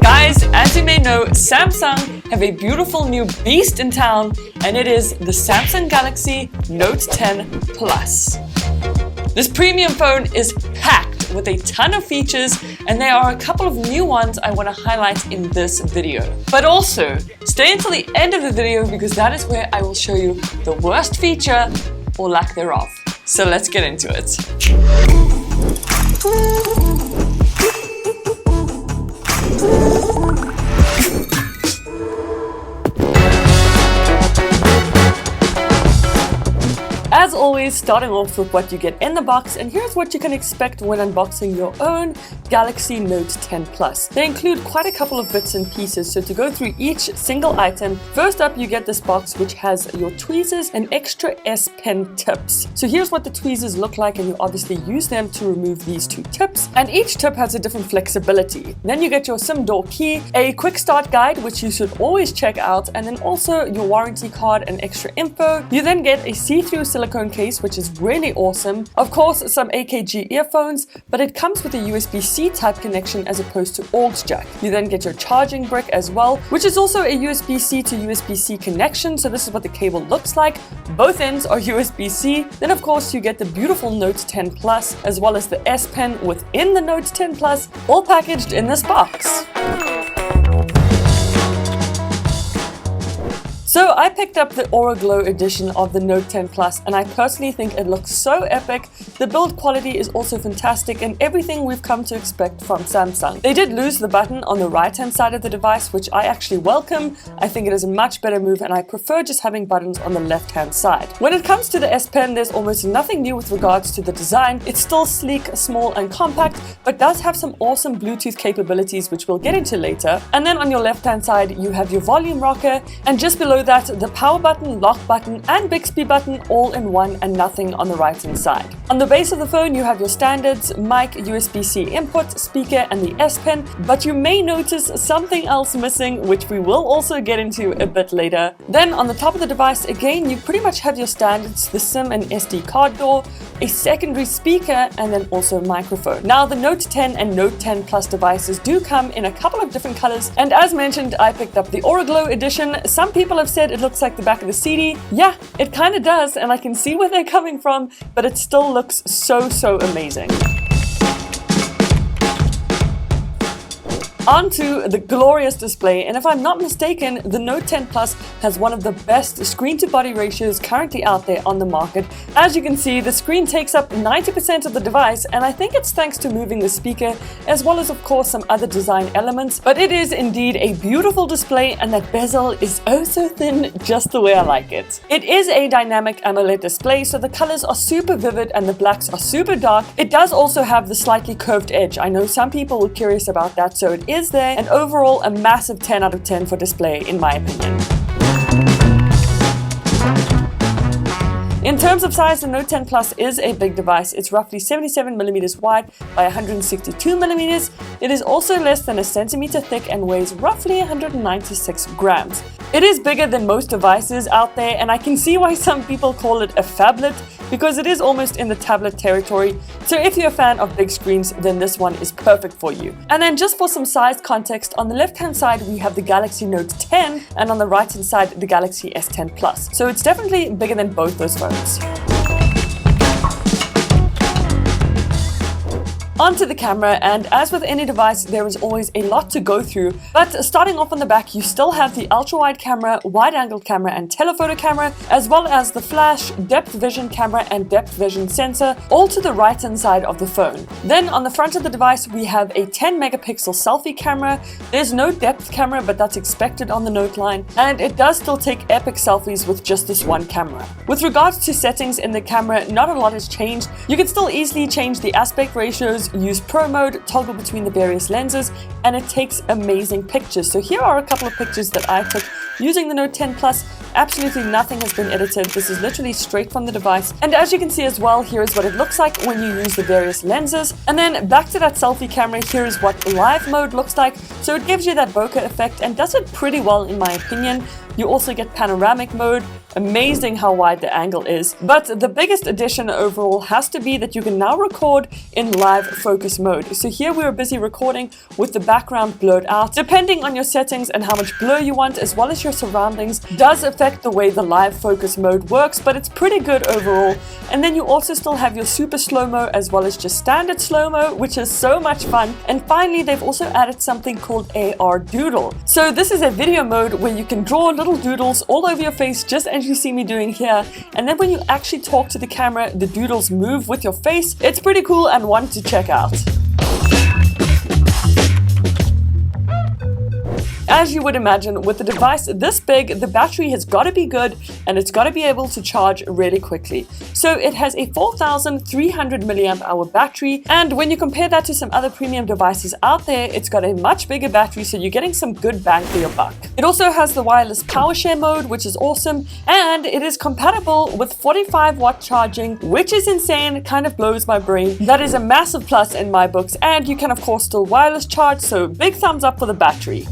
Guys, as you may know, Samsung have a beautiful new beast in town, and it is the Samsung Galaxy Note 10 Plus. This premium phone is packed with a ton of features, and there are a couple of new ones I want to highlight in this video. But also, stay until the end of the video because that is where I will show you the worst feature or lack thereof. So let's get into it. As always, starting off with what you get in the box, and here's what you can expect when unboxing your own Galaxy Note 10 Plus. They include quite a couple of bits and pieces, so to go through each single item, first up you get this box which has your tweezers and extra S Pen tips. So here's what the tweezers look like, and you obviously use them to remove these two tips, and each tip has a different flexibility. Then you get your SIM door key, a quick start guide which you should always check out, and then also your warranty card and extra info. You then get a see-through silicone case which is really awesome. Of course, some AKG earphones, but it comes with a USB-C type connection as opposed to aux jack. You then get your charging brick as well, which is also a USB-C to USB-C connection, so this is what the cable looks like. Both ends are USB-C. Then of course you get the beautiful Note 10 Plus as well as the S Pen within the Note 10 Plus, all packaged in this box. So I picked up the Aura Glow edition of the Note 10 Plus, and I personally think it looks so epic. The build quality is also fantastic and everything we've come to expect from Samsung. They did lose the button on the right hand side of the device, which I actually welcome. I think it is a much better move and I prefer just having buttons on the left hand side. When it comes to the S Pen, there's almost nothing new with regards to the design. It's still sleek, small and compact, but does have some awesome Bluetooth capabilities which we'll get into later. And then on your left hand side you have your volume rocker, and just below that the power button, lock button and Bixby button all in one, and nothing on the right hand side. On the base of the phone you have your standards mic, USB-C input, speaker and the S Pen, but you may notice something else missing which we will also get into a bit later. Then on the top of the device again you pretty much have your standards, the SIM and SD card door, a secondary speaker and then also microphone. Now the Note 10 and Note 10 Plus devices do come in a couple of different colors, and as mentioned I picked up the Aura Glow edition. Some people have said it looks like the back of the CD. Yeah, it kind of does, and I can see where they're coming from, but it still looks so amazing. Onto the glorious display, and if I'm not mistaken, the Note 10 Plus has one of the best screen-to-body ratios currently out there on the market. As you can see, the screen takes up 90% of the device, and I think it's thanks to moving the speaker, as well as of course some other design elements, but it is indeed a beautiful display, and that bezel is oh so thin, just the way I like it. It is a dynamic AMOLED display, so the colors are super vivid and the blacks are super dark. It does also have the slightly curved edge. I know some people were curious about that, so it is there, and overall a massive 10 out of 10 for display in my opinion. In terms of size, the Note 10 Plus is a big device. It's roughly 77mm wide by 162mm. It is also less than a centimeter thick and weighs roughly 196 grams. It is bigger than most devices out there, and I can see why some people call it a phablet, because it is almost in the tablet territory. So if you're a fan of big screens, then this one is perfect for you. And then just for some size context, on the left hand side we have the Galaxy Note 10, and on the right hand side the Galaxy S10 Plus. So it's definitely bigger than both those phones. Onto the camera, and as with any device there is always a lot to go through, but starting off on the back you still have the ultra-wide camera, wide-angle camera and telephoto camera, as well as the flash, depth vision camera and depth vision sensor, all to the right hand side of the phone. Then on the front of the device we have a 10 megapixel selfie camera. There's no depth camera, but that's expected on the Note line, and it does still take epic selfies with just this one camera. With regards to settings in the camera, not a lot has changed. You can still easily change the aspect ratios, use Pro Mode, toggle between the various lenses, and it takes amazing pictures. So here are a couple of pictures that I took using the Note 10 Plus. Absolutely nothing has been edited. This is literally straight from the device. And as you can see as well, here is what it looks like when you use the various lenses. And then back to that selfie camera, here is what live mode looks like. So it gives you that bokeh effect and does it pretty well in my opinion. You also get panoramic mode, Amazing how wide the angle is. But the biggest addition overall has to be that you can now record in live focus mode. So here we are busy recording with the background blurred out. Depending on your settings and how much blur you want, as well as your surroundings, does affect the way the live focus mode works, but it's pretty good overall. And then you also still have your super slow-mo as well as just standard slow-mo, which is so much fun. And finally, they've also added something called AR Doodle. So this is a video mode where you can draw little doodles all over your face, just as you see me doing here. And then when you actually talk to the camera, the doodles move with your face. It's pretty cool and one to check out. As you would imagine, with a device this big, the battery has got to be good and it's got to be able to charge really quickly. So it has a 4,300 milliamp hour battery, and when you compare that to some other premium devices out there, it's got a much bigger battery, so you're getting some good bang for your buck. It also has the wireless power share mode, which is awesome, and it is compatible with 45-watt charging, which is insane, kind of blows my brain. That is a massive plus in my books, and you can of course still wireless charge, so big thumbs up for the battery.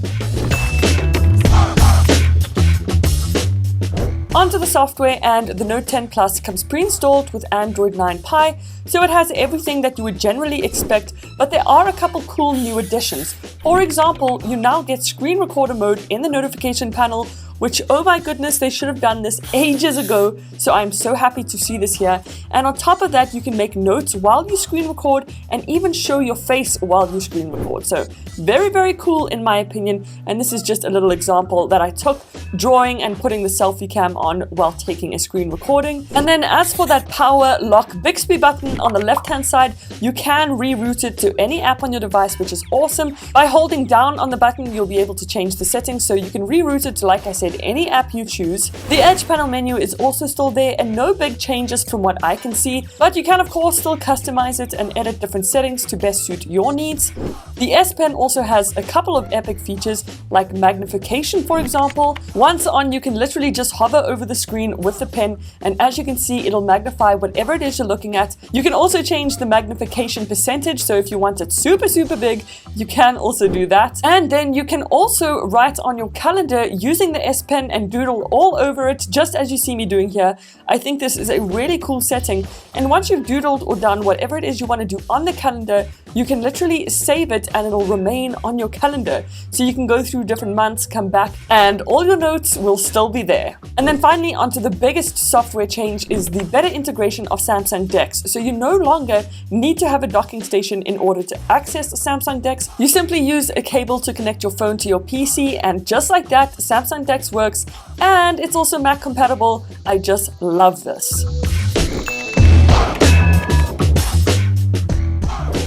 Onto the software, and the Note 10 Plus comes pre-installed with Android 9 Pie, so it has everything that you would generally expect, but there are a couple cool new additions. For example, you now get screen recorder mode in the notification panel, which, oh my goodness, they should have done this ages ago, so I'm so happy to see this here. And on top of that, you can make notes while you screen record and even show your face while you screen record. So very, very cool in my opinion, and this is just a little example that I took drawing and putting the selfie cam on while taking a screen recording. And then as for that power lock Bixby button on the left hand side, you can reroute it to any app on your device, which is awesome. By holding down on the button, you'll be able to change the settings, so you can reroute it to, like I said, any app you choose. The Edge panel menu is also still there, and no big changes from what I can see, but you can of course still customize it and edit different settings to best suit your needs. The S Pen also has a couple of epic features like magnification, for example. Once on, you can literally just hover over the screen with the pen, and as you can see, it'll magnify whatever it is you're looking at. You can also change the magnification percentage, so if you want it super big, you can also do that. And then you can also write on your calendar using the S Pen and doodle all over it, just as you see me doing here. I think this is a really cool setting, and once you've doodled or done whatever it is you want to do on the calendar, you can literally save it and it'll remain on your calendar. So you can go through different months, come back, and all your notes will still be there. And then finally, onto the biggest software change is the better integration of Samsung DeX. So you no longer need to have a docking station in order to access Samsung DeX. You simply use a cable to connect your phone to your PC, and just like that, Samsung DeX works, and it's also Mac compatible. I just love this.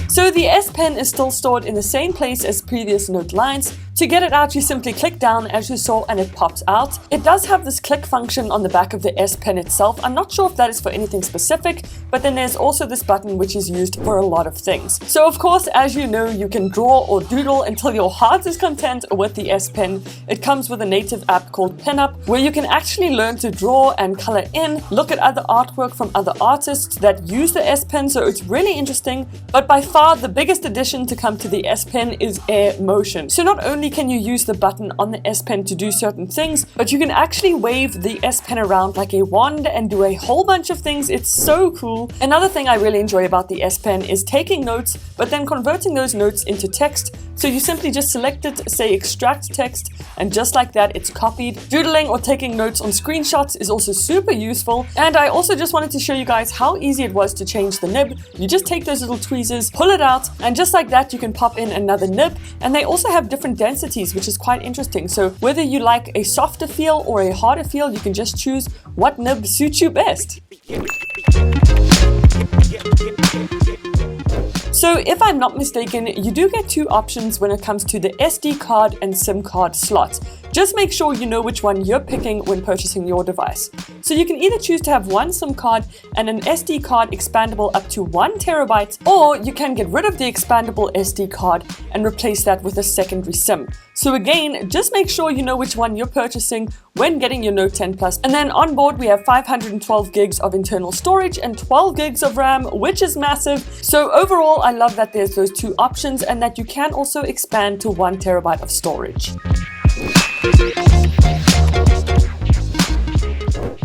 So the S Pen is still stored in the same place as previous Note lines. To get it out, you simply click down as you saw and it pops out. It does have this click function on the back of the S Pen itself. I'm not sure if that is for anything specific, but then there's also this button which is used for a lot of things. So of course, as you know, you can draw or doodle until your heart is content with the S Pen. It comes with a native app called Pinup, where you can actually learn to draw and color in, look at other artwork from other artists that use the S Pen, so it's really interesting. But by far the biggest addition to come to the S Pen is Air Motion. So not only can you use the button on the S Pen to do certain things, but you can actually wave the S Pen around like a wand and do a whole bunch of things. It's so cool. Another thing I really enjoy about the S Pen is taking notes, but then converting those notes into text. So you simply just select it, say extract text, and just like that, it's copied. Doodling or taking notes on screenshots is also super useful. And I also just wanted to show you guys how easy it was to change the nib. You just take those little tweezers, pull it out, and just like that, you can pop in another nib. And they also have different densities, which is quite interesting. So whether you like a softer feel or a harder feel, you can just choose what nib suits you best. So if I'm not mistaken, you do get two options when it comes to the SD card and SIM card slots. Just make sure you know which one you're picking when purchasing your device. So you can either choose to have one SIM card and an SD card expandable up to 1 terabyte, or you can get rid of the expandable SD card and replace that with a secondary SIM. So again, just make sure you know which one you're purchasing when getting your Note 10 Plus. And then on board, we have 512 gigs of internal storage and 12 gigs of RAM, which is massive. So overall, I love that there's those two options and that you can also expand to 1 terabyte of storage.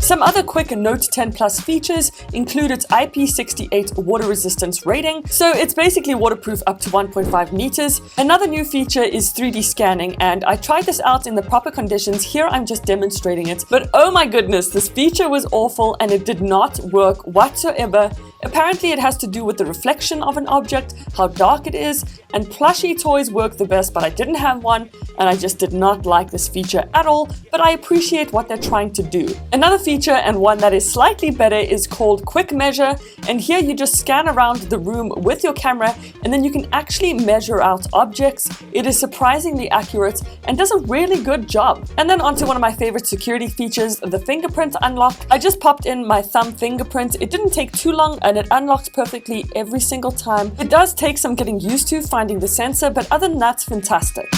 Some other quick Note 10 Plus features include its IP68 water resistance rating, so it's basically waterproof up to 1.5 meters. Another new feature is 3D scanning, and I tried this out in the proper conditions. Here I'm just demonstrating it, but oh my goodness, this feature was awful and it did not work whatsoever. Apparently it has to do with the reflection of an object, how dark it is, and plushie toys work the best, but I didn't have one and I just did not like this feature at all, but I appreciate what they're trying to do. Another feature, and one that is slightly better, is called Quick Measure, and here you just scan around the room with your camera and then you can actually measure out objects. It is surprisingly accurate and does a really good job. And then onto one of my favorite security features, the fingerprint unlock. I just popped in my thumb fingerprint. It didn't take too long and it unlocks perfectly every single time. It does take some getting used to finding the sensor, but other than that, it's fantastic.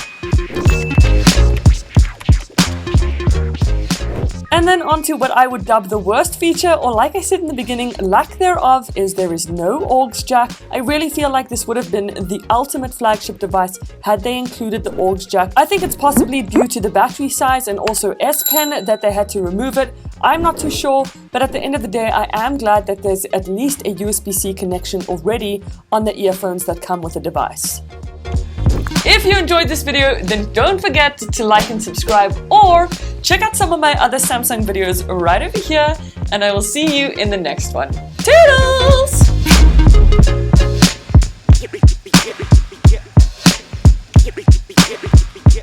And then onto what I would dub the worst feature, or like I said in the beginning, lack thereof, is there is no aux jack. I really feel like this would have been the ultimate flagship device had they included the aux jack. I think it's possibly due to the battery size and also S Pen that they had to remove it. I'm not too sure, but at the end of the day, I am glad that there's at least a USB-C connection already on the earphones that come with the device. If you enjoyed this video, then don't forget to like and subscribe, or check out some of my other Samsung videos right over here, and I will see you in the next one. Toodles!